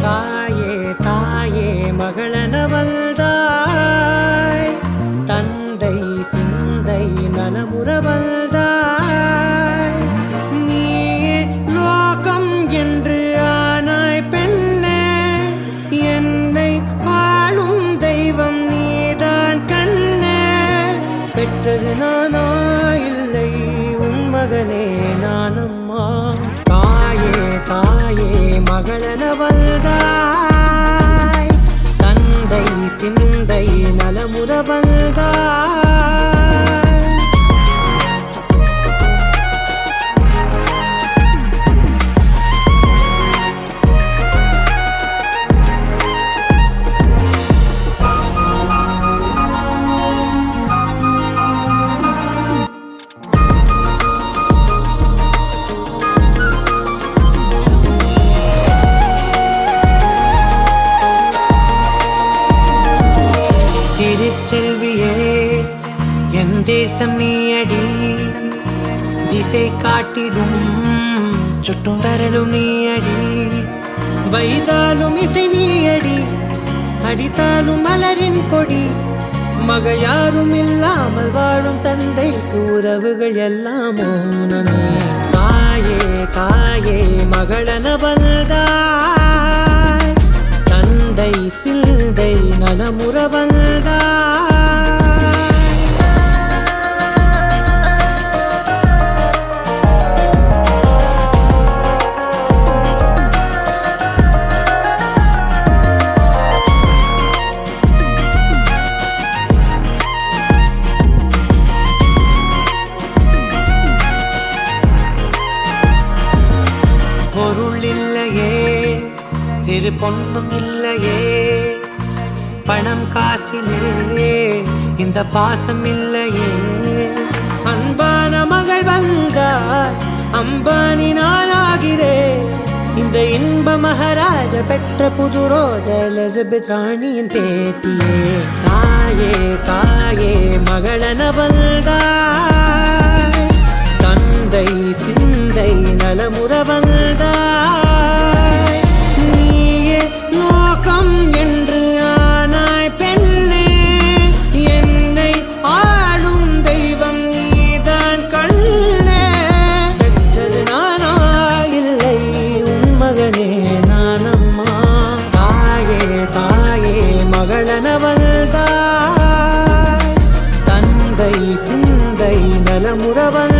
தாயே தாயே மகளனவள்தாய், தந்தை சிந்தை நலமுறவள்தாய். நீயே லோகம் என்று ஆனாய் பெண்ணே, என்னை வாழும் தெய்வம் நீதான் கண்ணே. பெற்றது நானா இல்லை உன் மகனே நானம்மா. தாயே தாயே மகளனவள்தாய், தந்தை சிந்தை நலமுறவள்தாய். திருச்செல்வியே என் தேசம் நீயடி, திசை காட்டிடும் சுட்டும் வரலும் நீயடி. வைதாலும் இசை நீயடி, அடித்தாலும் மலரின் கொடி. மகள் யாரும் இல்லாமல் வாழும் தந்தைக்கு உறவுகள் எல்லாம் மௌனமே. தாயே தாயே மகளனவள்தாய், தந்தை சிந்தை நலமுறவள்தாய். பொருள் இல்லையே, சிறு பொண்ணும் இல்லையே, பணம் காசிலே இந்த பாசம் இல்லையே. அன்பான மகள் வந்தார், அம்பானி நானாகிறேன். இந்த இன்ப மகாராஜ பெற்ற புது ரோஜா எலிசபெத் ராணியின் பேத்தியே. தாயே தாயே மகளனவள்தாய், தந்தை சிந்தை நலமுறவள்தாய். நீயே லோகம் என்று ஆனாய் பெண்ணே, என்னை ஆளும் தெய்வம் நீதான் கண்ணே. பெற்றது நானா இல்லை உன் மகனே நானம்மா. தாயே தாயே மகளனவள்தாய், தந்தை சிந்தை நலமுறவள்